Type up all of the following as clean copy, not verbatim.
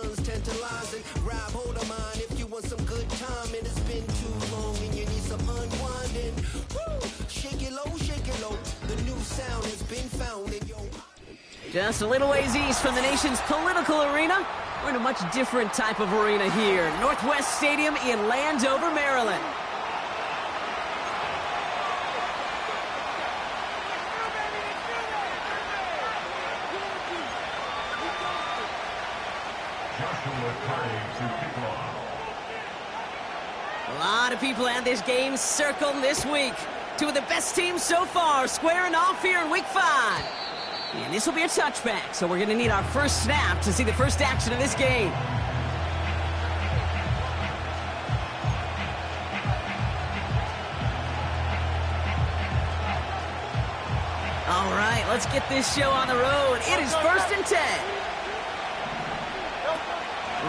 sun's tantalizing. Grab hold of mine if you want some good time. And it's been too long and you need some unwinding. Woo! Shake it low, the new sound has been found in your... Just a little ways east from the nation's political arena, we're in a much different type of arena here. Northwest Stadium in Landover, Maryland. A lot of people had this game circled this week. Two of the best teams so far squaring off here in Week 5. And this will be a touchback, so we're going to need our first snap to see the first action of this game. All right, let's get this show on the road. It is 1st and 10.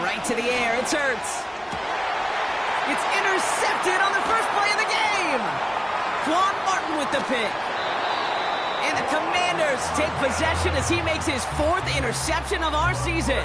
Right to the air, it's Hurts. It's intercepted on the first play of the game. Quan Martin with the pick. And the Commanders take possession as he makes his 4th interception of our season.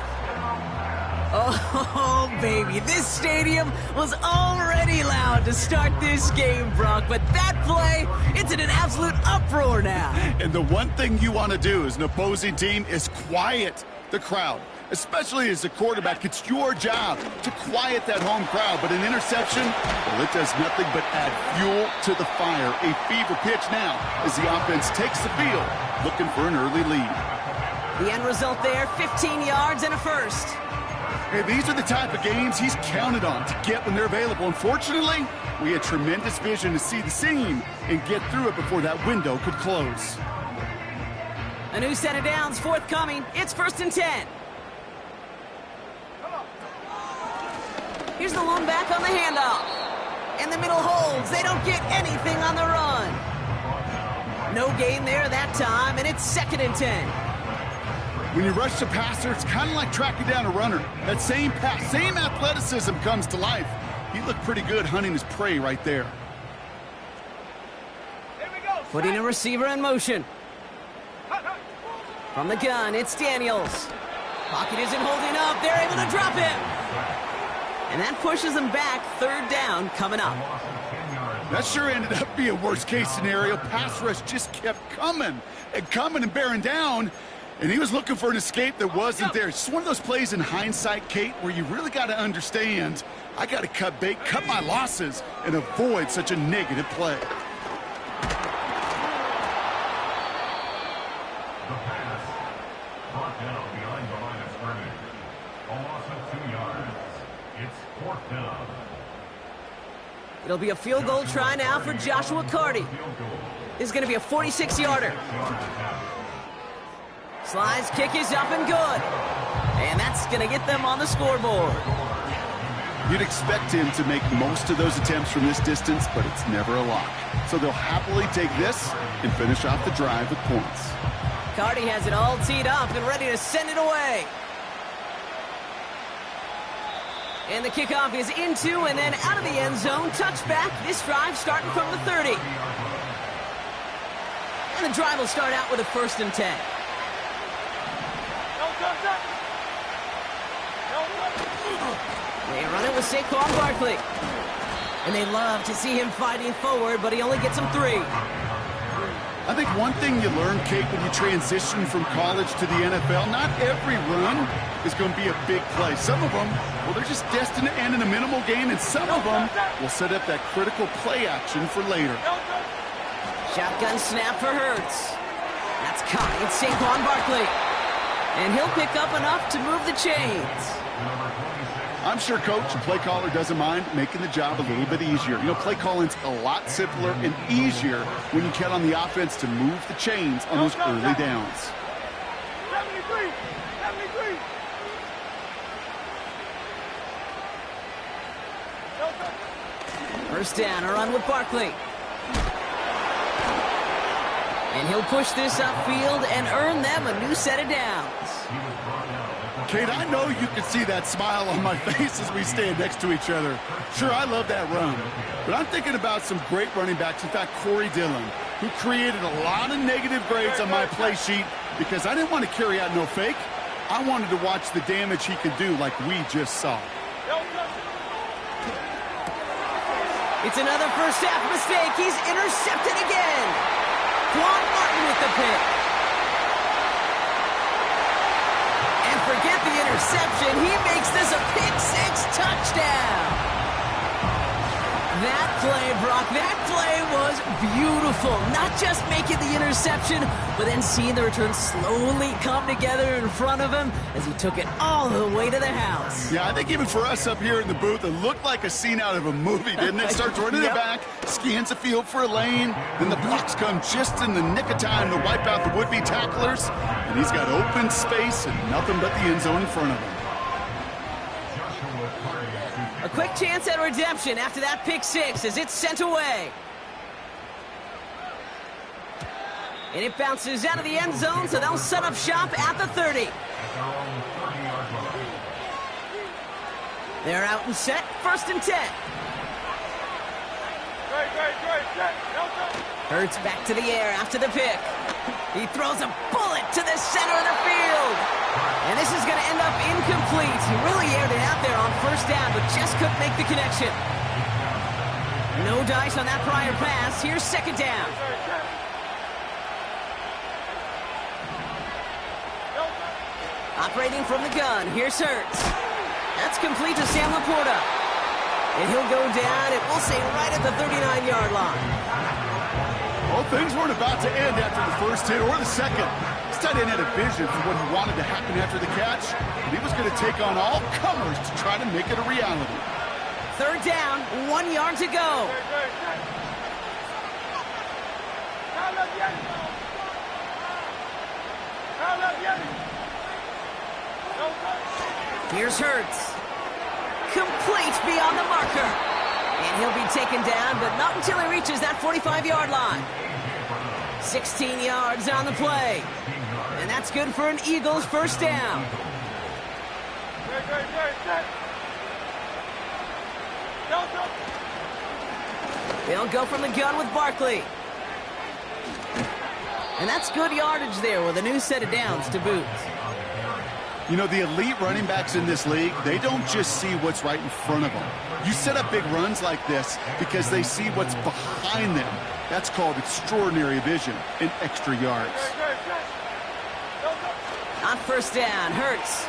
Oh, baby, this stadium was already loud to start this game, Brock, but that play, it's in an absolute uproar now. And the one thing you want to do as an opposing team is quiet the crowd. Especially as a quarterback, it's your job to quiet that home crowd. But an interception, well, it does nothing but add fuel to the fire. A fever pitch now as the offense takes the field, looking for an early lead. The end result there, 15 yards and a first. Hey, these are the type of games he's counted on to get when they're available. Unfortunately, we had tremendous vision to see the seam and get through it before that window could close. A new set of downs forthcoming. It's 1st and 10. Here's the lone back on the handoff. And the middle holds. They don't get anything on the run. No gain there that time, and it's 2nd and 10. When you rush the passer, it's kind of like tracking down a runner. That same pass, same athleticism comes to life. He looked pretty good hunting his prey right there. Putting a receiver in motion. From the gun, it's Daniels. Pocket isn't holding up. They're able to drop him. And that pushes them back. 3rd down coming up. That sure ended up being a worst-case scenario. Pass rush just kept coming and bearing down. And he was looking for an escape that wasn't there. It's just one of those plays in hindsight, Kate, where you really got to understand, I got to cut bait, cut my losses, and avoid such a negative play. It'll be a field goal try now for Joshua Carty. This is going to be a 46-yarder. Slide's kick is up and good. And that's going to get them on the scoreboard. You'd expect him to make most of those attempts from this distance, but it's never a lock. So they'll happily take this and finish off the drive with points. Carty has it all teed up and ready to send it away. And the kickoff is into and then out of the end zone. Touchback. This drive starting from the 30. And the drive will start out with a 1st and 10. They run it with Saquon Barkley. And they love to see him fighting forward, but he only gets them 3. I think one thing you learn, Kate, when you transition from college to the NFL, not every run is going to be a big play. Some of them, well, they're just destined to end in a minimal gain, and some of them will set up that critical play action for later. Shotgun snap for Hurts. That's caught. It's Saquon Barkley. And he'll pick up enough to move the chains. I'm sure coach and play caller doesn't mind making the job a little bit easier. You know, play calling's a lot simpler and easier when you count on the offense to move the chains on those early downs. 73. First down, a run with Barkley. And he'll push this upfield and earn them a new set of downs. Kate, I know you can see that smile on my face as we stand next to each other. Sure, I love that run. But I'm thinking about some great running backs. In fact, Corey Dillon, who created a lot of negative grades on my play sheet because I didn't want to carry out no fake. I wanted to watch the damage he could do like we just saw. It's another first half mistake. He's intercepted again. Juan Martin with the pick. And forget the interception. He makes this a pick-6 touchdown. That play, Brock, that play was beautiful. Not just making the interception, but then seeing the return slowly come together in front of him as he took it all the way to the house. Yeah, I think even for us up here in the booth, it looked like a scene out of a movie, didn't it? Starts running it back, scans the field for a lane, then the blocks come just in the nick of time to wipe out the would-be tacklers, and he's got open space and nothing but the end zone in front of him. A quick chance at redemption after that pick-6 as it's sent away. And it bounces out of the end zone, so they'll set up shop at the 30. They're out and set, 1st and 10. Hurts back to the air after the pick. He throws a bullet to the center of the field. And this is going to end up incomplete. He really aired it out there on 1st down, but just couldn't make the connection. No dice on that prior pass. Here's 2nd down. Operating from the gun. Here's Hurts. That's complete to Sam Laporta. And he'll go down, and we'll say right at the 39-yard line. Well, things weren't about to end after the first hit or the second. This tight end had a vision for what he wanted to happen after the catch, and he was going to take on all comers to try to make it a reality. 3rd down, 1 yard to go. Here's Hurts. Complete beyond the marker. And he'll be taken down, but not until he reaches that 45-yard line. 16 yards on the play. And that's good for an Eagles 1st down. They'll go from the gun with Barkley. And that's good yardage there with a new set of downs to boot. You know, the elite running backs in this league, they don't just see what's right in front of them. You set up big runs like this because they see what's behind them. That's called extraordinary vision and extra yards. On 1st down, Hurts.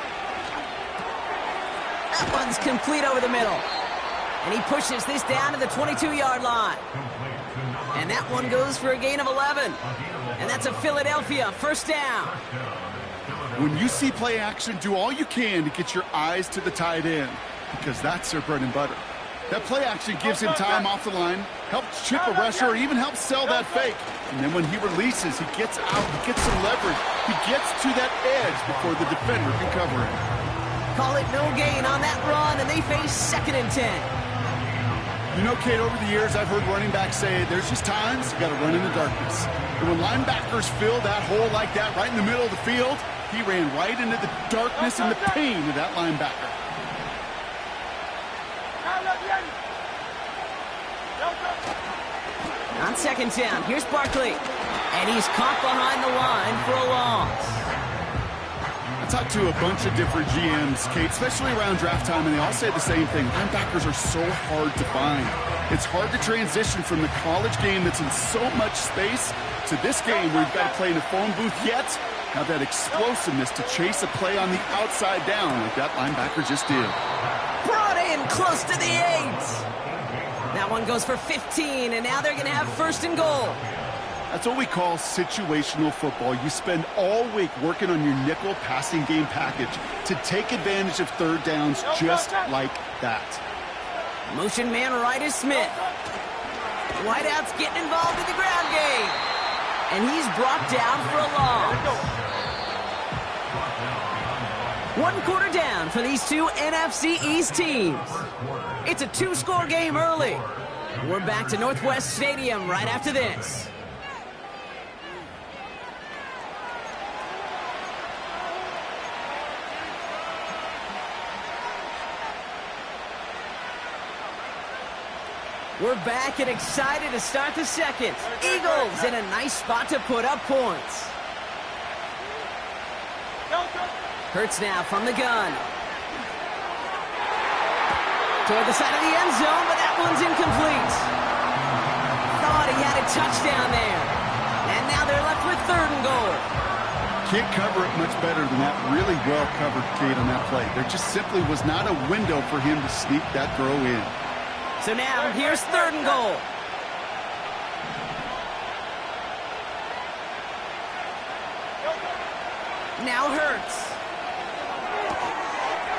That one's complete over the middle. And he pushes this down to the 22-yard line. And that one goes for a gain of 11. And that's a Philadelphia 1st down. When you see play action, do all you can to get your eyes to the tight end, because that's their bread and butter. That play action gives him time off the line, helps chip a rusher, or even helps sell that fake. And then when he releases, he gets out, he gets some leverage. He gets to that edge before the defender can cover him. Call it no gain on that run, and they face 2nd and 10. You know, Kate, over the years, I've heard running backs say there's just times you got to run in the darkness. And when linebackers fill that hole like that right in the middle of the field, he ran right into the darkness and the pain of that linebacker. On 2nd down, here's Barkley. And he's caught behind the line for a loss. I talked to a bunch of different GMs, Kate, especially around draft time, and they all say the same thing. Linebackers are so hard to find. It's hard to transition from the college game that's in so much space to this game where you've got to play in a phone booth, yet have that explosiveness to chase a play on the outside down like that linebacker just did. Brought in close to the 8. That one goes for 15, and now they're going to have 1st and goal. That's what we call situational football. You spend all week working on your nickel passing game package to take advantage of 3rd downs just like that. Motion man right is Smith. Wideout's getting involved in the ground game. And he's brought down for a loss. 1 quarter down for these two NFC East teams. It's a 2-score game early. We're back to Northwest Stadium right after this. We're back and excited to start the 2nd. Eagles in a nice spot to put up points. Hurts now from the gun. Toward the side of the end zone, but that one's incomplete. Thought he had a touchdown there. And now they're left with 3rd and goal. Can't cover it much better than that. Really well covered, Kate, on that play. There just simply was not a window for him to sneak that throw in. So now, here's 3rd and goal. Now Hurts.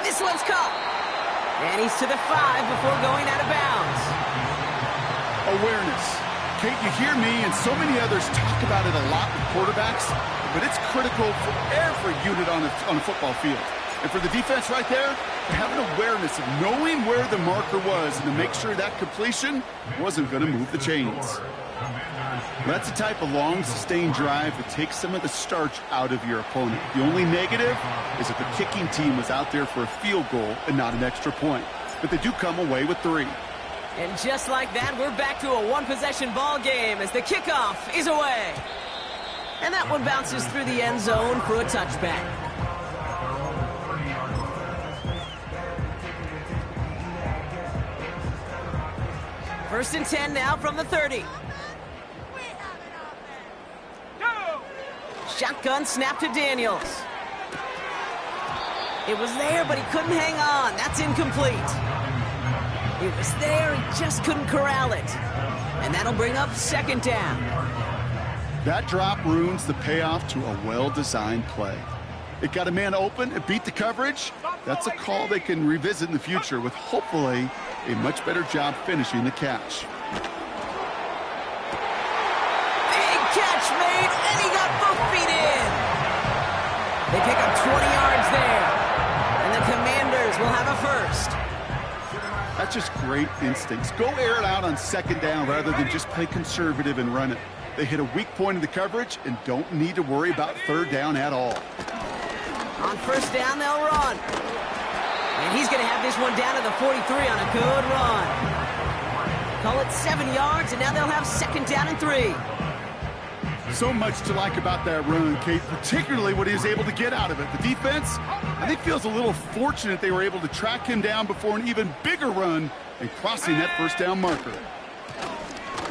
This one's caught. And he's to the 5 before going out of bounds. Awareness. Kate, you hear me and so many others talk about it a lot with quarterbacks, but it's critical for every unit on a football field. And for the defense right there, to have an awareness of knowing where the marker was and to make sure that completion wasn't going to move the chains. That's the type of long, sustained drive that takes some of the starch out of your opponent. The only negative is that the kicking team was out there for a field goal and not an extra point. But they do come away with 3. And just like that, we're back to a one-possession ball game as the kickoff is away. And that one bounces through the end zone for a touchback. First and 10 now from the 30. Shotgun snap to Daniels. It was there, but he couldn't hang on. That's incomplete. It was there, he just couldn't corral it. And that'll bring up 2nd down. That drop ruins the payoff to a well-designed play. It got a man open, it beat the coverage. That's a call they can revisit in the future with hopefully a much better job finishing the catch. Big catch made, and he got both feet in. They pick up 20 yards there, and the Commanders will have a first. That's just great instincts. Go air it out on 2nd down rather than just play conservative and run it. They hit a weak point in the coverage and don't need to worry about 3rd down at all. On 1st down, they'll run. And he's going to have this one down to the 43 on a good run. Call it 7 yards, and now they'll have 2nd down and 3. So much to like about that run, Kate, particularly what he was able to get out of it. The defense, I think, feels a little fortunate they were able to track him down before an even bigger run and crossing that 1st down marker.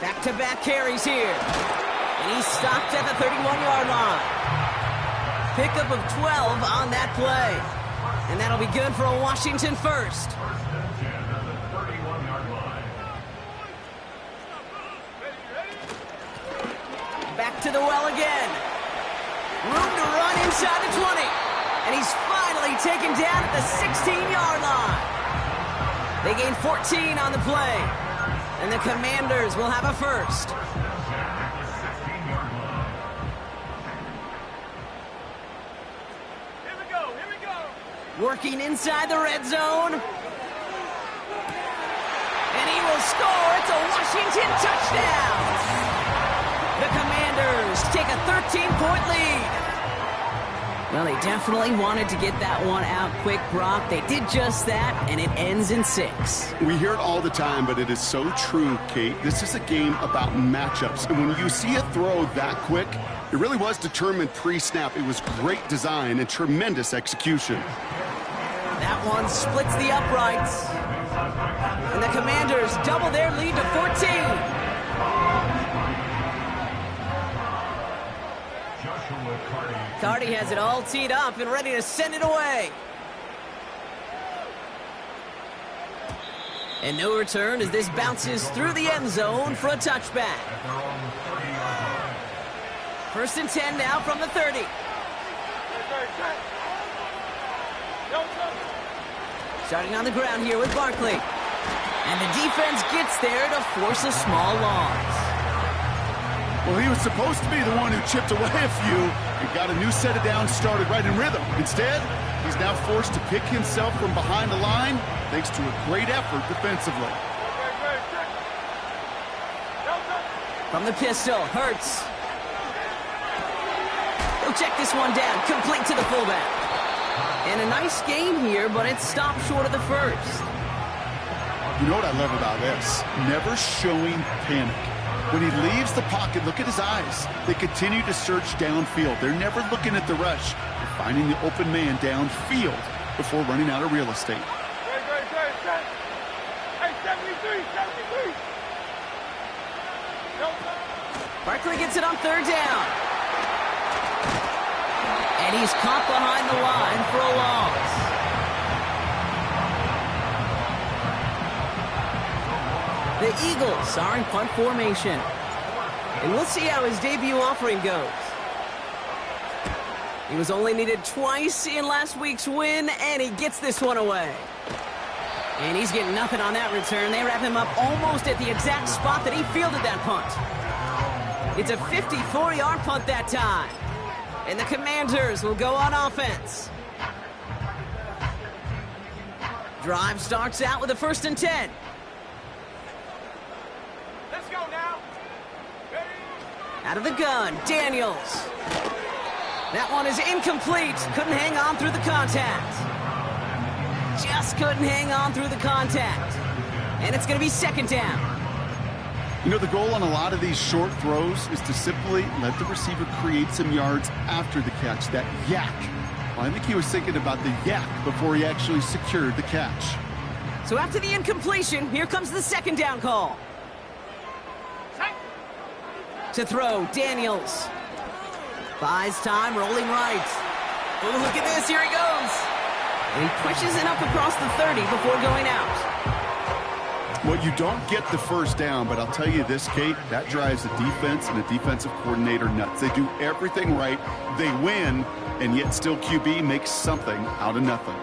Back-to-back carries here. And he's stopped at the 31-yard line. Pickup of 12 on that play. And that'll be good for a Washington first. Back to the well again. Room to run inside the 20. And he's finally taken down at the 16-yard line. They gain 14 on the play. And the Commanders will have a first. Here we go. Working inside the red zone. And he will score. It's a Washington touchdown. The Commanders take a 13-point lead. Well, they definitely wanted to get that one out quick, Brock. They did just that, and it ends in 6. We hear it all the time, but it is so true, Kate. This is a game about matchups. And when you see a throw that quick, it really was determined pre-snap. It was great design and tremendous execution. That one splits the uprights. And the Commanders double their lead to 14. Cardi has it all teed up and ready to send it away. And no return as this bounces through the end zone for a touchback. 1st and 10 now from the 30. Starting on the ground here with Barkley. And the defense gets there to force a small loss. Well, he was supposed to be the one who chipped away a few and got a new set of downs started right in rhythm. Instead, he's now forced to pick himself from behind the line thanks to a great effort defensively. From the pistol, Hurts. He'll check this one down, complete to the fullback. And a nice game here, but it stopped short of the first. You know what I love about this? Never showing panic. When he leaves the pocket, look at his eyes. They continue to search downfield. They're never looking at the rush. They're finding the open man downfield before running out of real estate. Hey, 73, 73. Barkley gets it on third down. And he's caught behind the line for a loss. The Eagles are in punt formation. And we'll see how his debut offering goes. He was only needed twice in last week's win, and he gets this one away. And he's getting nothing on that return. They wrap him up almost at the exact spot that he fielded that punt. It's a 54-yard punt that time. And the Commanders will go on offense. Drive starts out with a 1st and 10. Let's go now. Ready? Out of the gun, Daniels. That one is incomplete. Couldn't hang on through the contact. Just couldn't hang on through the contact. And it's going to be 2nd down. You know, the goal on a lot of these short throws is to simply let the receiver create some yards after the catch, that yak. Well, I think he was thinking about the yak before he actually secured the catch. So after the incompletion, here comes the 2nd down call. To throw, Daniels. Buys time, rolling right. Oh, look at this, here he goes. And he pushes it up across the 30 before going out. Well, you don't get the 1st down, but I'll tell you this, Kate, that drives the defense and the defensive coordinator nuts. They do everything right, they win, and yet still QB makes something out of nothing.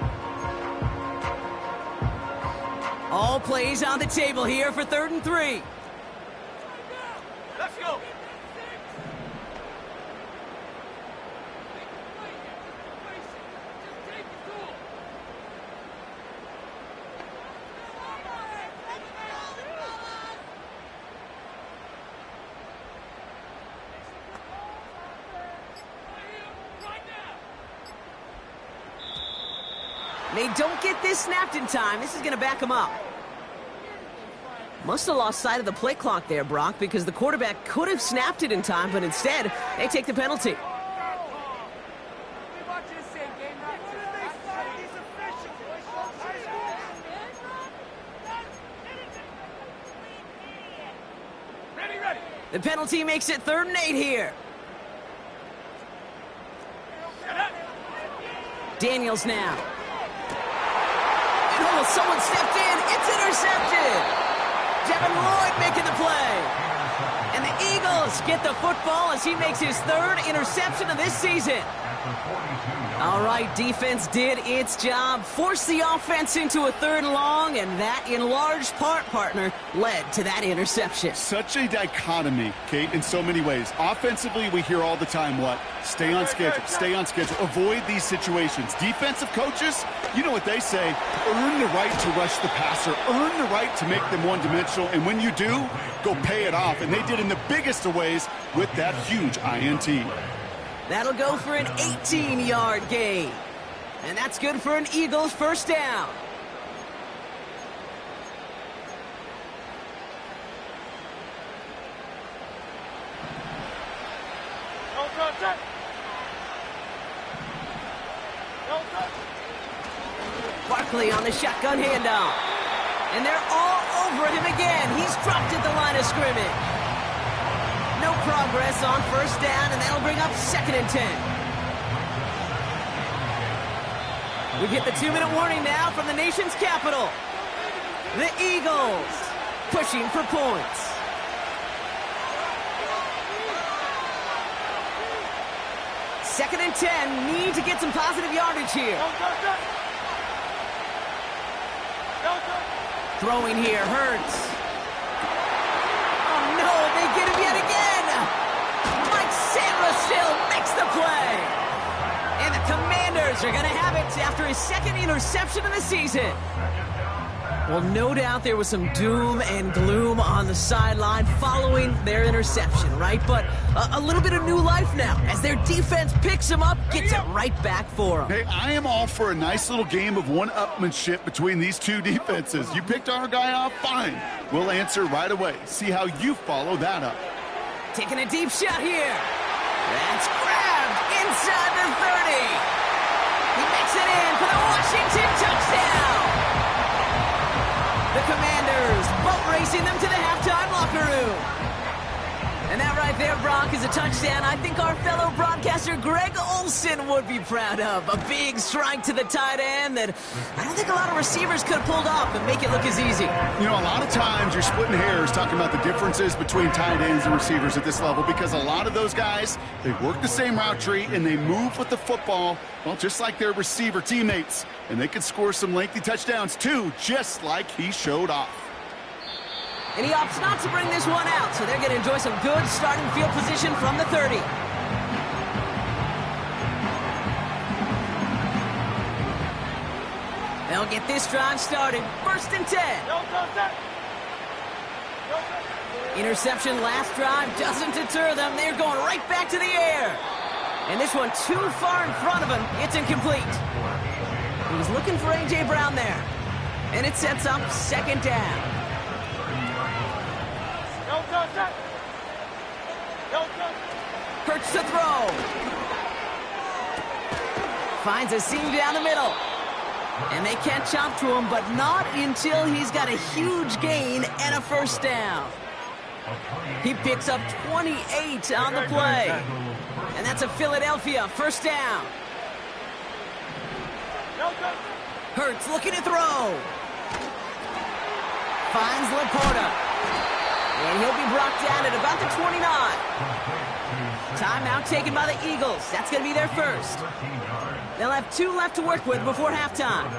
All plays on the table here for 3rd and 3. Let's go. They don't get this snapped in time. This is going to back them up. Must have lost sight of the play clock there, Brock, because the quarterback could have snapped it in time, but instead, they take the penalty. Ready. The penalty makes it 3rd and 8 here. Daniels now. And oh, someone stepped in. It's intercepted. Devin Lloyd making the play. And the Eagles get the football as he makes his 3rd interception of this season. All right, defense did its job, forced the offense into a 3rd and long, and that, in large part, partner, led to that interception. Such a dichotomy, Kate, in so many ways. Offensively, we hear all the time what? Stay on schedule, avoid these situations. Defensive coaches, you know what they say, earn the right to rush the passer, earn the right to make them one-dimensional, and when you do, go pay it off. And they did in the biggest of ways with that huge INT. That'll go for an 18-yard gain. And that's good for an Eagles 1st down. Barkley on the shotgun handoff. And they're all over him again. He's dropped at the line of scrimmage. No progress on 1st down, and that'll bring up 2nd and 10. We get the 2-minute warning now from the nation's capital. The Eagles pushing for points. Second and 10, need to get some positive yardage here. Throwing here, Hurts. Oh no, they get him yet again. Mike Sainristil makes the play. And the Commanders are going to have it after his 2nd interception of the season. Well, no doubt there was some doom and gloom on the sideline following their interception, right? But a little bit of new life now as their defense picks them up, gets it right back for them. Hey, I am all for a nice little game of one-upmanship between these two defenses. You picked our guy off, fine. We'll answer right away. See how you follow that up. Taking a deep shot here. That's grabbed inside the 30. He makes it in for the Washington touchdown. The Commanders boat racing them to the halftime locker room. And that right there, Brock, is a touchdown I think our fellow broadcaster Greg Olsen would be proud of. A big strike to the tight end that I don't think a lot of receivers could have pulled off and make it look as easy. You know, a lot of times you're splitting hairs talking about the differences between tight ends and receivers at this level because a lot of those guys, they work the same route tree and they move with the football, well, just like their receiver teammates. And they can score some lengthy touchdowns too, just like he showed off. And he opts not to bring this one out, so they're going to enjoy some good starting field position from the 30. They'll get this drive started. 1st and 10. Interception last drive doesn't deter them. They're going right back to the air. And this one too far in front of him. It's incomplete. He was looking for A.J. Brown there. And it sets up 2nd down. Hurts to throw. Finds a seam down the middle. And they catch up to him, but not until he's got a huge gain and a 1st down. He picks up 28 on the play. And that's a Philadelphia 1st down. Hurts looking to throw. Finds Laporta. And he'll be brought down at about the 29. Timeout taken by the Eagles. That's going to be their 1st. They'll have 2 left to work with before halftime.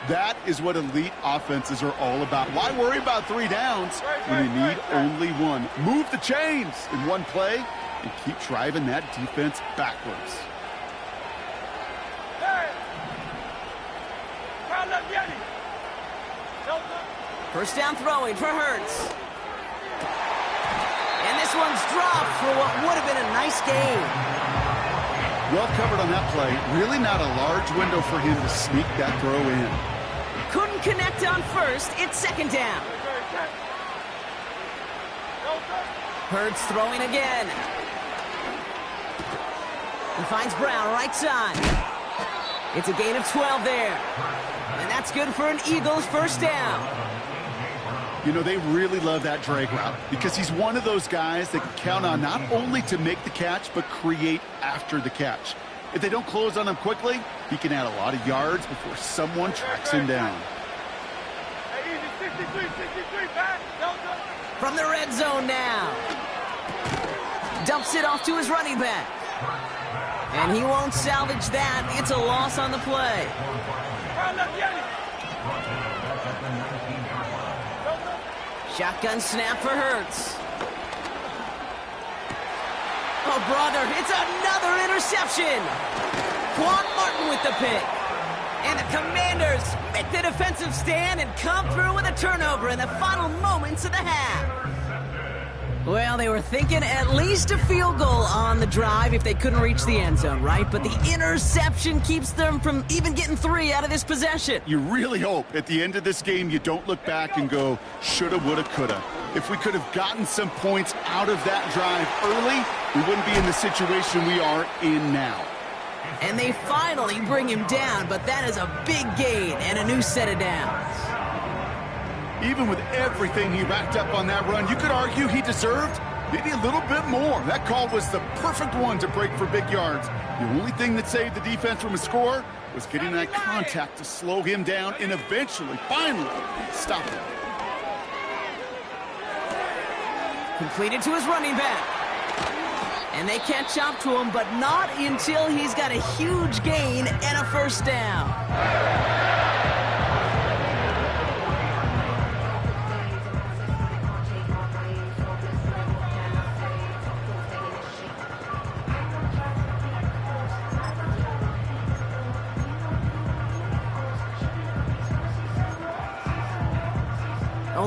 That is what elite offenses are all about. Why worry about 3 downs when you need only 1? Move the chains in one play and keep driving that defense backwards. First down throwing for Hurts. And this one's dropped for what would have been a nice gain. Well covered on that play. Really not a large window for him to sneak that throw in. Couldn't connect on 1st. It's 2nd down. Hurts throwing again. He finds Brown right side. It's a gain of 12 there. And that's good for an Eagles 1st down. You know, they really love that drag route because he's one of those guys that can count on not only to make the catch, but create after the catch. If they don't close on him quickly, he can add a lot of yards before someone tracks him down. From the red zone now. Dumps it off to his running back. And he won't salvage that. It's a loss on the play. Shotgun snap for Hurts. Oh, brother, it's another interception. Quan Martin with the pick. And the Commanders make the defensive stand and come through with a turnover in the final moments of the half. Well, they were thinking at least a field goal on the drive if they couldn't reach the end zone, right? But the interception keeps them from even getting 3 out of this possession. You really hope at the end of this game you don't look back and go, shoulda, woulda, coulda. If we could have gotten some points out of that drive early, we wouldn't be in the situation we are in now. And they finally bring him down, but that is a big gain and a new set of downs. Even with everything he racked up on that run, you could argue he deserved maybe a little bit more. That call was the perfect one to break for big yards. The only thing that saved the defense from a score was getting that contact to slow him down and eventually, finally, stop him. Completed to his running back. And they catch up to him, but not until he's got a huge gain and a 1st down.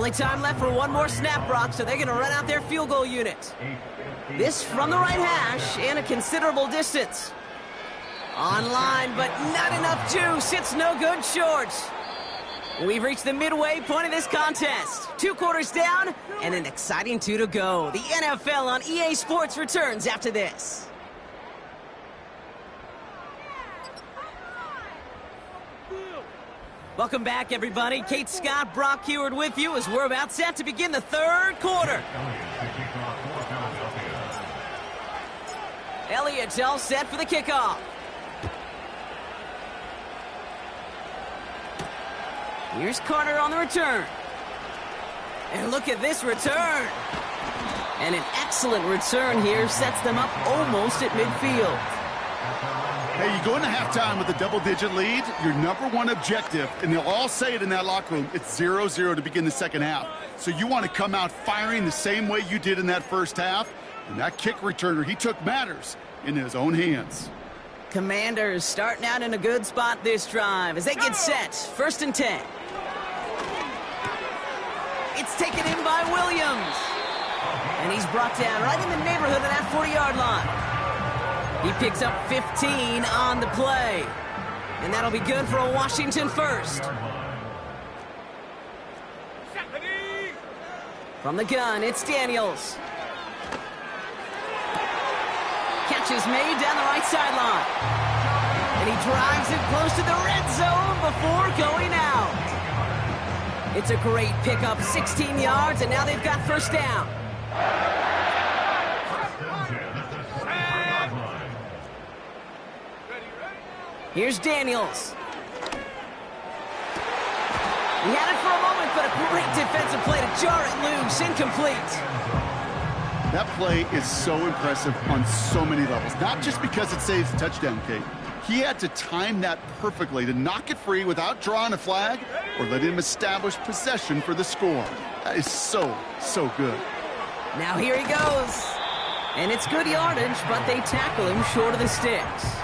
Only time left for one more snap, Brock, so they're going to run out their field goal unit. This from the right hash and a considerable distance. Online, but not enough juice. It's no good short. We've reached the midway point of this contest. 2 quarters down and an exciting 2 to go. The NFL on EA Sports returns after this. Welcome back, everybody. Kate Scott, Brock Heward with you as we're about set to begin the 3rd quarter. Elliott's all set for the kickoff. Here's Carter on the return. And look at this return. And an excellent return here sets them up almost at midfield. Hey, you go into halftime with a double-digit lead, your number one objective, and they'll all say it in that locker room, it's 0-0 to begin the second half. So you want to come out firing the same way you did in that first half. And that kick returner, he took matters in his own hands. Commanders starting out in a good spot this drive as they get set. 1st and 10. It's taken in by Williams. And he's brought down right in the neighborhood of that 40-yard line. He picks up 15 on the play. And that'll be good for a Washington first. From the gun, it's Daniels. Catch is made down the right sideline. And he drives it close to the red zone before going out. It's a great pickup, 16 yards, and now they've got 1st down. Here's Daniels. He had it for a moment, but a great defensive play to jar it loose. Incomplete. That play is so impressive on so many levels. Not just because it saves a touchdown, Kate. He had to time that perfectly to knock it free without drawing a flag or letting him establish possession for the score. That is so, so good. Now here he goes. And it's good yardage, but they tackle him short of the sticks.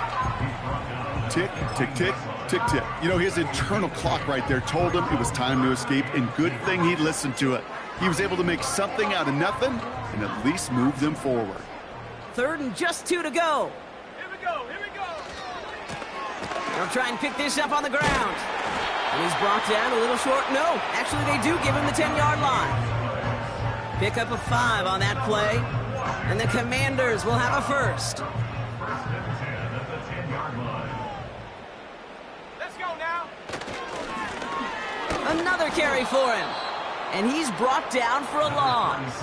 Tick, tick, tick, tick, tick. You know, his internal clock right there told him it was time to escape, and good thing he listened to it. He was able to make something out of nothing and at least move them forward. 3rd and just 2 to go. Here we go, here we go. They'll try and pick this up on the ground. And he's brought down a little short. No, actually they do give him the 10-yard line. Pick up a 5 on that play. And the Commanders will have a 1st. Let's go now. Another carry for him. And he's brought down for a loss.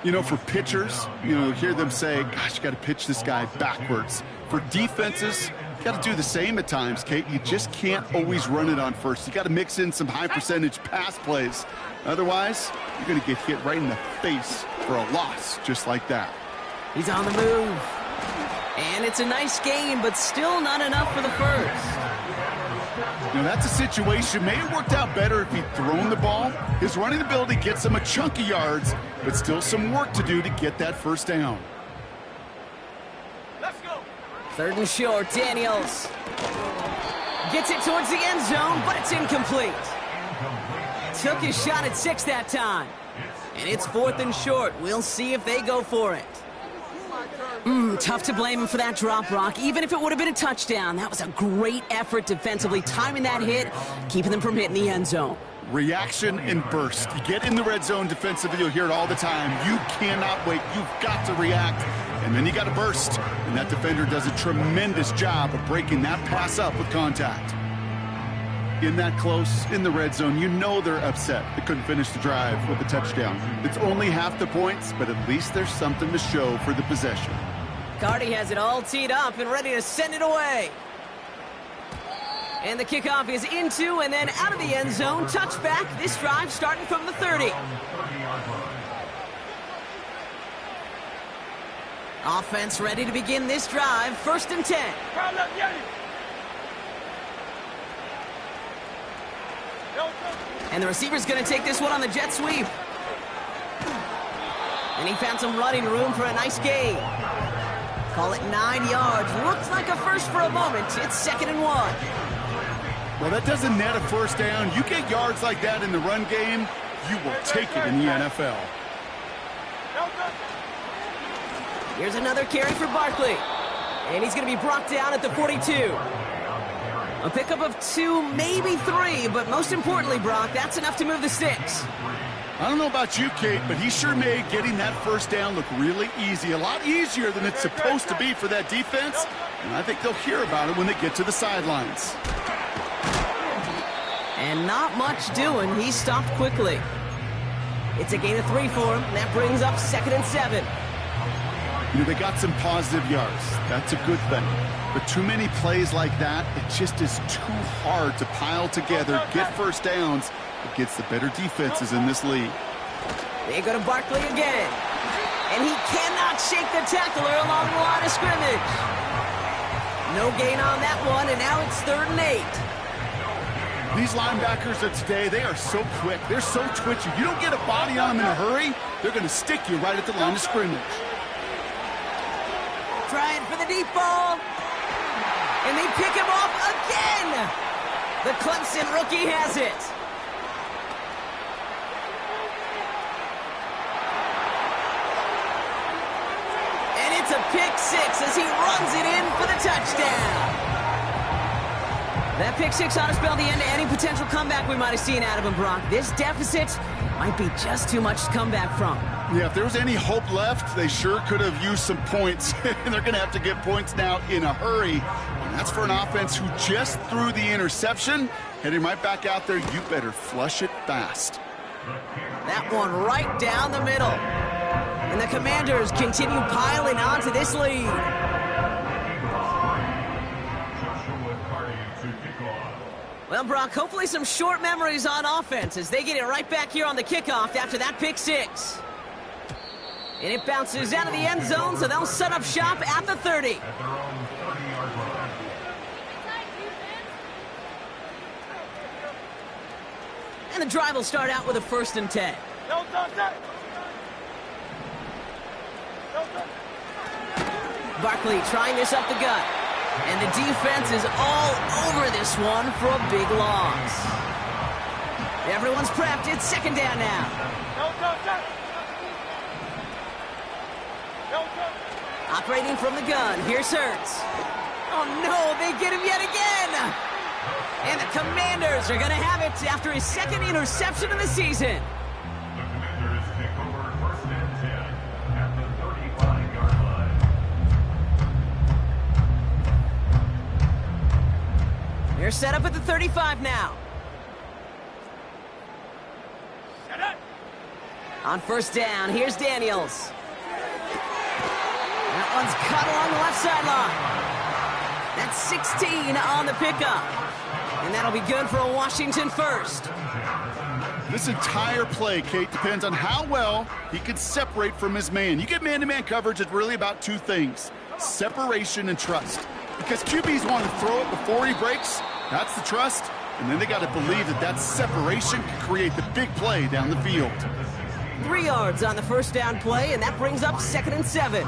You know, for pitchers, hear them say, gosh, you got to pitch this guy backwards. For defenses, you got to do the same at times, Kate. You just can't always run it on first. You got to mix in some high-percentage pass plays. Otherwise, you're going to get hit right in the face for a loss just like that. He's on the move. And it's a nice game, but still not enough for the first. That's a situation. May have worked out better if he'd thrown the ball. His running ability gets him a chunk of yards, but still some work to do to get that 1st down. Let's go. 3rd and short, Daniels. Gets it towards the end zone, but it's incomplete. Took his shot at 6 that time. And it's 4th and short. We'll see if they go for it. Tough to blame him for that drop, Brock. Even if it would have been a touchdown, that was a great effort defensively, timing that hit, keeping them from hitting the end zone. Reaction and burst. You get in the red zone defensively, you'll hear it all the time. You cannot wait. You've got to react. And then you got to burst. And that defender does a tremendous job of breaking that pass up with contact. In that close, in the red zone, you know they're upset. They couldn't finish the drive with a touchdown. It's only half the points, but at least there's something to show for the possession. Carty has it all teed up and ready to send it away. And the kickoff is into and then out of the end zone. Touchback. This drive starting from the 30. Offense ready to begin this drive. 1st and 10. And the receiver's going to take this one on the jet sweep. And he found some running room for a nice gain. Call it 9 yards. Looks like a first for a moment. It's 2nd and 1. Well, that doesn't net a first down. You get yards like that in the run game, you will take it in the NFL. Here's another carry for Barkley. And he's going to be brought down at the 42. A pickup of 2, maybe 3, but most importantly, Brock, that's enough to move the sticks. I don't know about you, Kate, but he sure made getting that first down look really easy. A lot easier than it's supposed to be for that defense. And I think they'll hear about it when they get to the sidelines. And not much doing. He stopped quickly. It's a gain of 3 for him. That brings up 2nd and 7. You know, they got some positive yards. That's a good thing. But too many plays like that, it just is too hard to pile together, get first downs against the better defenses in this league. They go to Barkley again. And he cannot shake the tackler along the line of scrimmage. No gain on that one, and now it's 3rd and 8. These linebackers of today, they are so quick. They're so twitchy. You don't get a body on them in a hurry, they're going to stick you right at the line of scrimmage. Trying for the deep ball. And they pick him off again. The Clemson rookie has it. And it's a pick 6 as he runs it in for the touchdown. That pick 6 ought to spell the end to any potential comeback we might have seen out of him, Brock. This deficit might be just too much to come back from. Yeah, if there was any hope left, they sure could have used some points. And they're going to have to get points now in a hurry. And that's for an offense who just threw the interception. Heading right back out there, you better flush it fast. That one right down the middle. And the Commanders continue piling onto this lead. Well, Brock, hopefully some short memories on offense as they get it right back here on the kickoff after that pick 6. And it bounces out of the end zone, so they'll set up shop at the 30. And the drive will start out with a 1st and 10. Barkley trying this up the gut. And the defense is all over this one for a big loss. Everyone's prepped. It's 2nd down now. Operating from the gun. Here's Hurts. Oh, no, they get him yet again. And the Commanders are going to have it after his 2nd interception of the season. They're set up at the 35 now. On 1st down, here's Daniels. That one's cut along the left sideline. That's 16 on the pickup. And that'll be good for a Washington 1st. This entire play, Kate, depends on how well he can separate from his man. You get man-to-man coverage, it's really about 2 things: separation and trust. Because QBs want to throw it before he breaks. That's the trust. And then they got to believe that that separation can create the big play down the field. 3 yards on the 1st down play, and that brings up 2nd and 7.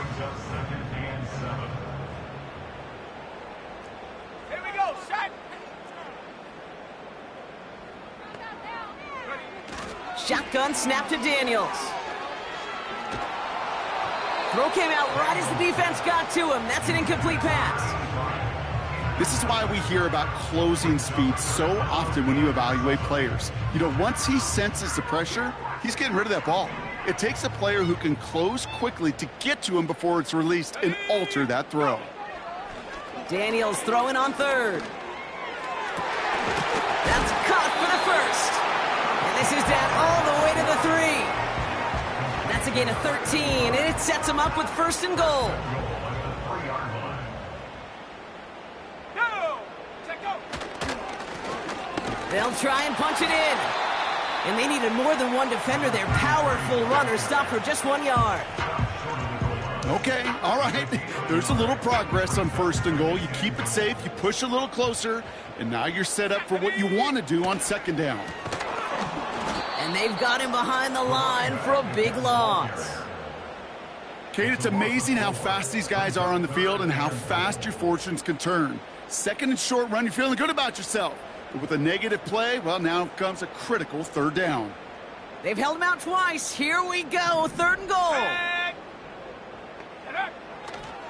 Here we go, set. Shotgun snap to Daniels. Throw came out right as the defense got to him. That's an incomplete pass. This is why we hear about closing speed so often when you evaluate players. You know, once he senses the pressure, he's getting rid of that ball. It takes a player who can close quickly to get to him before it's released and alter that throw. Daniels throwing on 3rd. That's caught for the 1st. And this is down all the way to the 3. That's a gain of 13, and it sets him up with 1st and goal. They'll try and punch it in. And they needed more than one defender. Their powerful runner stopped for just 1 yard. Okay, all right. There's a little progress on 1st and goal. You keep it safe, you push a little closer, and now you're set up for what you want to do on 2nd down. And they've got him behind the line for a big loss. Kate, it's amazing how fast these guys are on the field and how fast your fortunes can turn. 2nd and short run, you're feeling good about yourself. But with a negative play, well, now comes a critical third down. They've held him out twice. Here we go. 3rd and goal.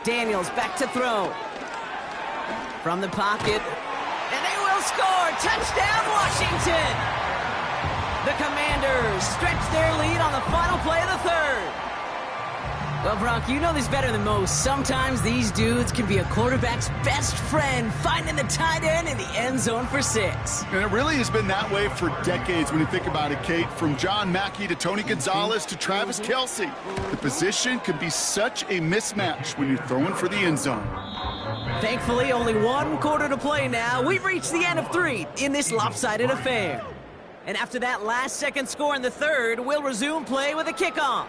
Daniels back to throw. From the pocket. And they will score. Touchdown, Washington. The Commanders stretch their lead on the final play of the 3rd. Well, Brock, you know this better than most. Sometimes these dudes can be a quarterback's best friend, finding the tight end in the end zone for 6. And it really has been that way for decades when you think about it, Kate. From John Mackey to Tony Gonzalez to Travis Kelce. The position can be such a mismatch when you're throwing for the end zone. Thankfully, only 1 quarter to play now. We've reached the end of 3 in this lopsided affair. And after that last-second score in the 3rd, we'll resume play with a kickoff.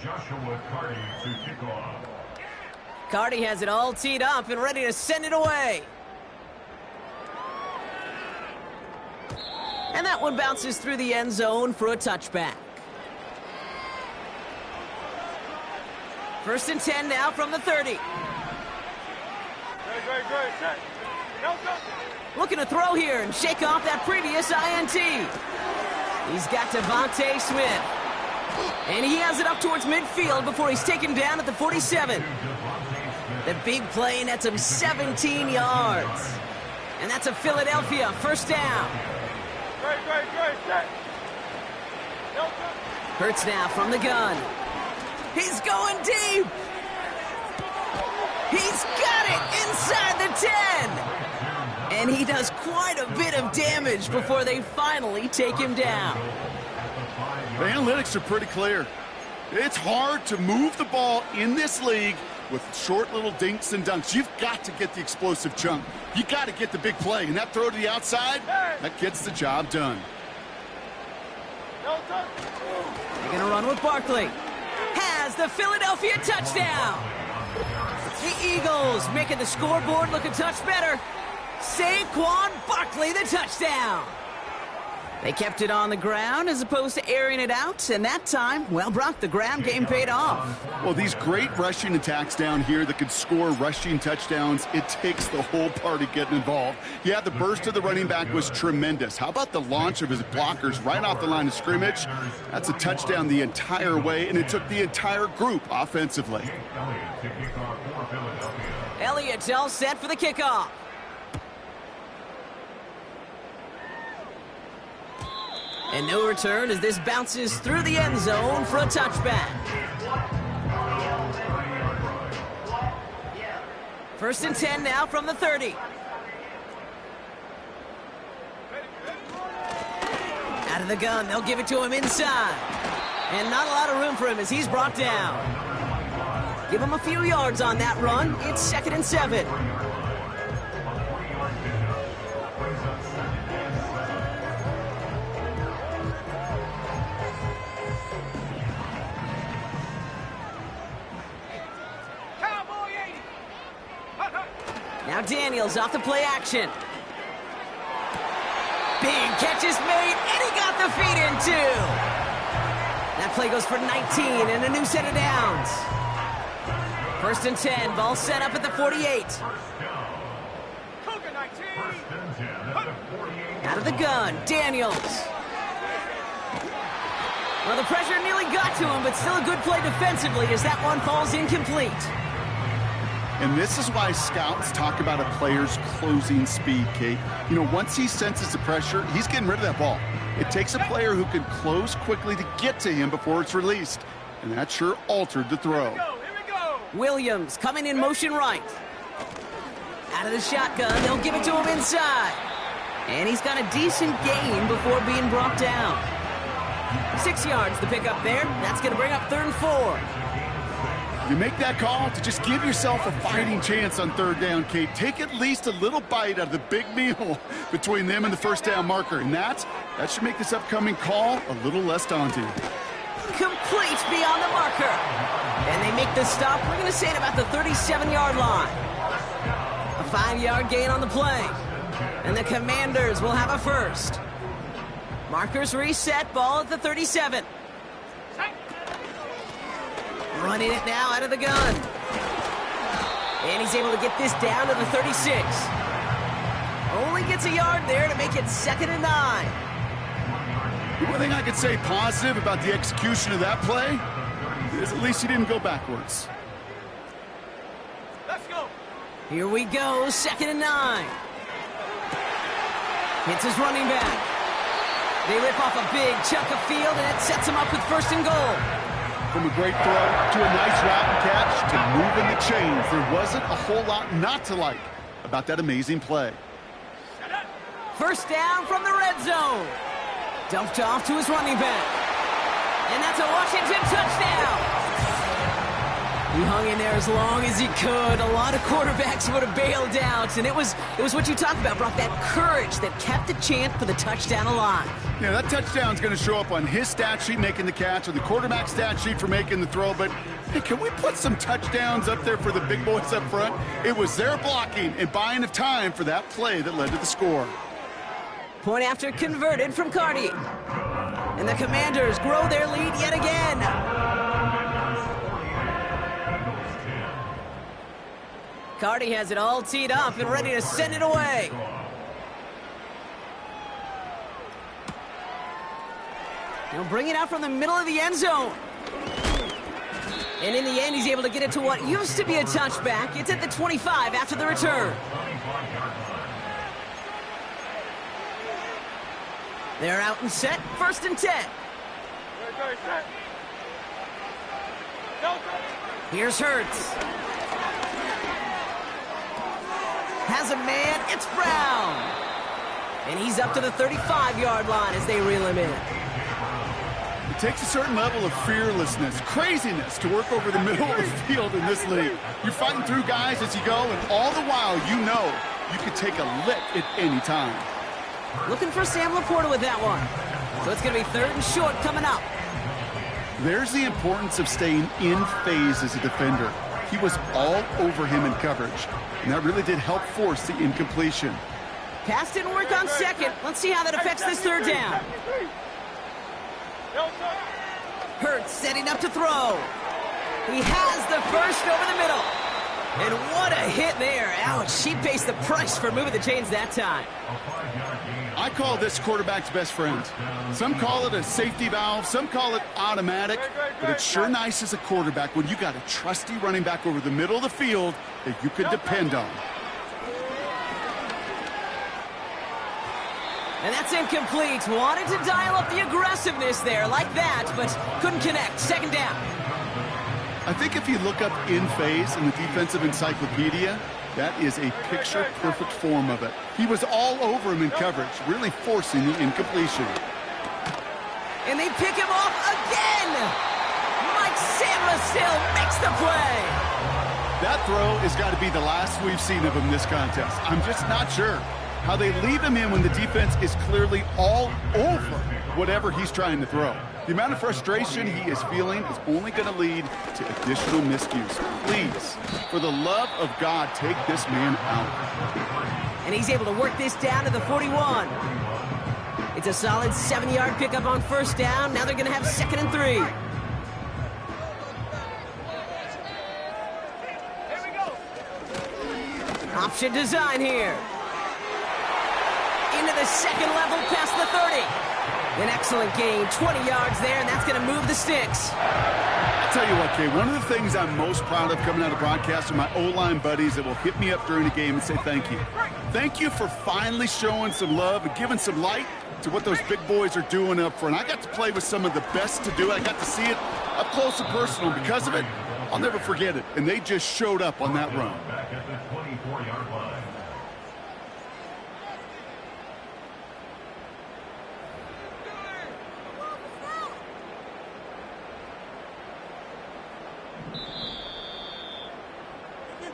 Joshua Carty to kick off. Carty has it all teed up and ready to send it away. And that one bounces through the end zone for a touchback. 1st and 10 now from the 30. Great. Set. No. Looking to throw here and shake off that previous INT. He's got Devontae Smith. And he has it up towards midfield before he's taken down at the 47. The big play nets him 17 yards. And that's a Philadelphia 1st down. Great. Set. No. Hurts now from the gun. He's going deep. He's got it inside the 10. And he does quite a bit of damage before they finally take him down. The analytics are pretty clear. It's hard to move the ball in this league with short little dinks and dunks. You've got to get the explosive chunk. You got to get the big play. And that throw to the outside, that gets the job done. They're going to run with Barkley. Has the Philadelphia touchdown. The Eagles making the scoreboard look a touch better. Saquon Barkley, the touchdown. They kept it on the ground as opposed to airing it out, and that time, well, Brock, the ground game paid off. Well, these great rushing attacks down here that could score rushing touchdowns, it takes the whole party getting involved. Yeah, the burst of the running back was tremendous. How about the launch of his blockers right off the line of scrimmage? That's a touchdown the entire way, and it took the entire group offensively. Elliott's all set for the kickoff. And no return as this bounces through the end zone for a touchback. 1st and 10 now from the 30. Out of the gun, they'll give it to him inside. And not a lot of room for him as he's brought down. Give him a few yards on that run. It's 2nd and 7. Now Daniels off the play action. Big catch is made, and he got the feet in too. That play goes for 19 and a new set of downs. 1st and 10, ball set up at the 48. Out of the gun, Daniels. Well, the pressure nearly got to him, but still a good play defensively as that one falls incomplete. And this is why scouts talk about a player's closing speed, Kate. You know, once he senses the pressure, he's getting rid of that ball. It takes a player who can close quickly to get to him before it's released. And that sure altered the throw. Here we go. Williams coming in motion right. Out of the shotgun, they'll give it to him inside. And he's got a decent gain before being brought down. 6 yards to pick up there. That's going to bring up 3rd and 4. You make that call to just give yourself a fighting chance on 3rd down, Kate. Take at least a little bite out of the big meal between them and the 1st down marker. And that should make this upcoming call a little less daunting. Complete beyond the marker. And they make the stop, we're going to say, at about the 37-yard line. A 5-yard gain on the play. And the Commanders will have a 1st. Markers reset, ball at the 37. Running it now out of the gun. And he's able to get this down to the 36. Only gets a yard there to make it 2nd and 9. The one thing I could say positive about the execution of that play is at least he didn't go backwards. Let's go. Here we go, 2nd and 9. Hits his running back. They rip off a big chunk of field, and it sets him up with 1st and goal. From a great throw to a nice route and catch to moving the chains, there wasn't a whole lot not to like about that amazing play. 1st down from the red zone. Dumped off to his running back. And that's a Washington touchdown. He hung in there as long as he could. A lot of quarterbacks would have bailed out. And it was what you talked about, Brock, that courage that kept the chant for the touchdown alive. Yeah, that touchdown's going to show up on his stat sheet making the catch or the quarterback stat sheet for making the throw. But hey, can we put some touchdowns up there for the big boys up front? It was their blocking and buying of time for that play that led to the score. Point after converted from Cardi. And the Commanders grow their lead yet again. Cardi has it all teed up and ready to send it away. He'll bring it out from the middle of the end zone. And in the end, he's able to get it to what used to be a touchback. It's at the 25 after the return. They're out and set, 1st and 10. Ready, set. Go. Here's Hurts. Has a man, it's Brown. And he's up to the 35-yard line as they reel him in. It takes a certain level of fearlessness, craziness to work over the middle of the field in this league. You're fighting through guys as you go, and all the while you know you could take a lick at any time. Looking for Sam Laporta with that one. So it's going to be 3rd and short coming up. There's the importance of staying in phase as a defender. He was all over him in coverage, and that really did help force the incompletion. Pass didn't work on 2nd. Let's see how that affects this 3rd down. Hurts setting up to throw. He has the 1st over the middle. And what a hit there. Ouch, she pays the price for moving the chains that time. I call this quarterback's best friend. Some call it a safety valve, some call it automatic, but it's sure nice as a quarterback when you got a trusty running back over the middle of the field that you could depend on. And that's incomplete. Wanted to dial up the aggressiveness there like that, but couldn't connect. 2nd down. I think if you look up in phase in the defensive encyclopedia, that is a picture-perfect form of it. He was all over him in coverage, really forcing the incompletion. And they pick him off again! Mike Sandler still makes the play! That throw has got to be the last we've seen of him this contest. I'm just not sure how they leave him in when the defense is clearly all over whatever he's trying to throw. The amount of frustration he is feeling is only going to lead to additional miscues. Please, for the love of God, take this man out. And he's able to work this down to the 41. It's a solid 7-yard pickup on 1st down. Now they're going to have 2nd and 3. Here we go. Option design here. Into the 2nd level past the 30. An excellent gain, 20 yards there, and that's going to move the sticks. I'll tell you what, Kay, one of the things I'm most proud of coming out of broadcast are my O-line buddies that will hit me up during the game and say thank you. Thank you for finally showing some love and giving some light to what those big boys are doing up front. I got to play with some of the best to do it. I got to see it up close and personal. Because of it, I'll never forget it. And they just showed up on that run. Back at the 24-yard line.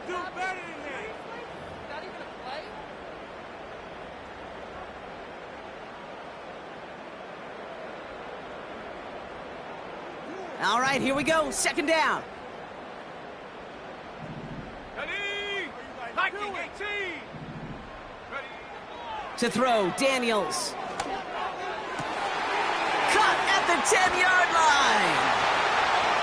Do better than that. Not even a play? All right, here we go. 2nd down. Ready? Like it, 18. Ready? To throw, Daniels. Cut at the 10-yard line.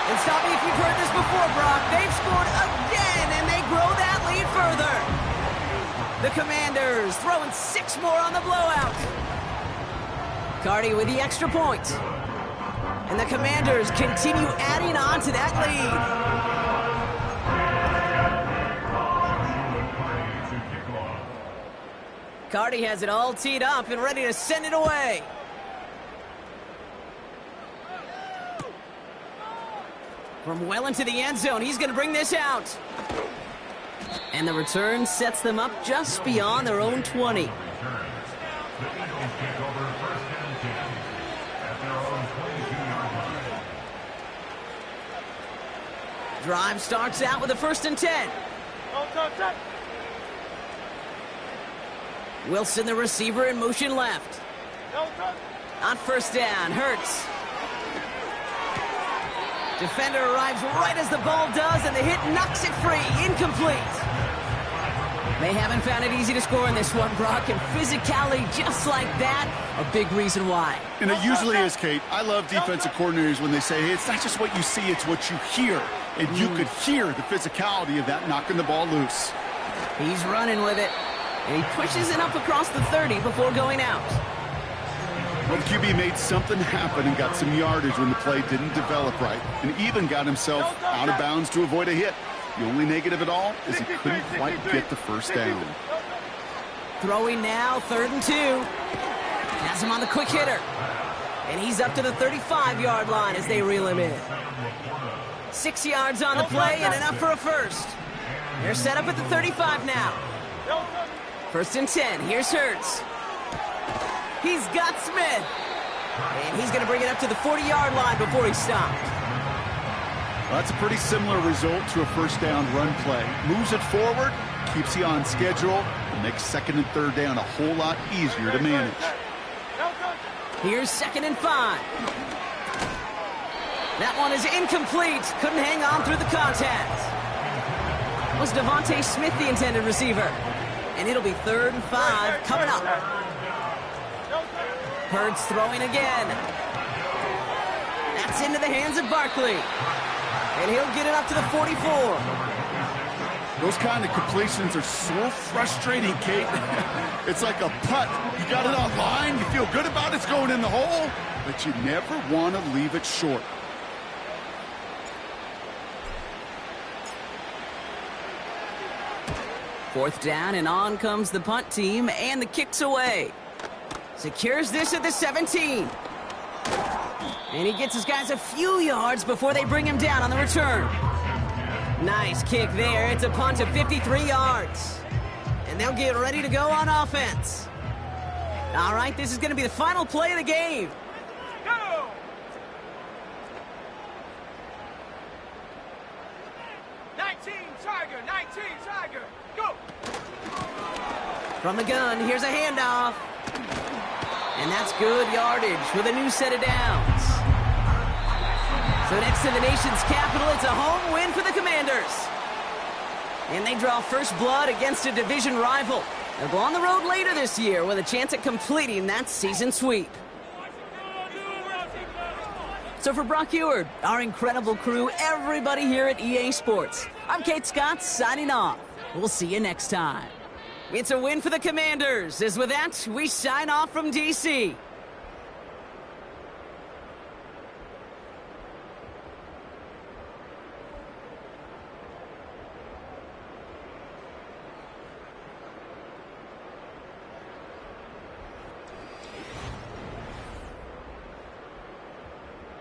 And stop me if you've heard this before, Brock. They've scored again, and they grow that further. The Commanders throwing 6 more on the blowout. Cardi with the extra point. And the Commanders continue adding on to that lead. Cardi has it all teed up and ready to send it away. From well into the end zone, he's going to bring this out. And the return sets them up just beyond their own 20. Drive starts out with a 1st and 10. Wilson, the receiver, in motion left. On 1st down, Hurts. Defender arrives right as the ball does, and the hit knocks it free. Incomplete. They haven't found it easy to score in this one, Brock, and physicality just like that, a big reason why. And it usually is, Kate. I love defensive coordinators when they say, hey, it's not just what you see, it's what you hear. And you could hear the physicality of that knocking the ball loose. He's running with it, and he pushes it up across the 30 before going out. Well, the QB made something happen and got some yardage when the play didn't develop right, and even got himself out of bounds to avoid a hit. The only negative at all is he couldn't quite get the 1st down. Throwing now, 3rd and 2. Has him on the quick hitter. And he's up to the 35-yard line as they reel him in. 6 yards on the play and enough for a 1st. They're set up at the 35 now. 1st and 10. Here's Hurts. He's got Smith. And he's going to bring it up to the 40-yard line before he stopped. Well, that's a pretty similar result to a 1st down run play. Moves it forward, keeps you on schedule, and makes 2nd and 3rd down a whole lot easier to manage. Here's 2nd and 5. That one is incomplete. Couldn't hang on through the contact. Was Devontae Smith the intended receiver? And it'll be 3rd and 5 coming up. Hurts throwing again. That's into the hands of Barkley. And he'll get it up to the 44. Those kind of completions are so frustrating, Kate. It's like a putt. You got it on line, you feel good about it, it's going in the hole, but you never want to leave it short. Fourth down, and on comes the punt team, and the kick's away. Secures this at the 17. And he gets his guys a few yards before they bring him down on the return. Nice kick there. It's a punt of 53 yards. And they'll get ready to go on offense. All right, this is going to be the final play of the game. Go! Tiger, go! From the gun, here's a handoff. And that's good yardage with a new set of downs. So next to the nation's capital, it's a home win for the Commanders. And they draw first blood against a division rival. They'll go on the road later this year with a chance at completing that season sweep. So for Brock Eward, our incredible crew, everybody here at EA Sports, I'm Kate Scott signing off. We'll see you next time. It's a win for the Commanders, as with that, we sign off from D.C.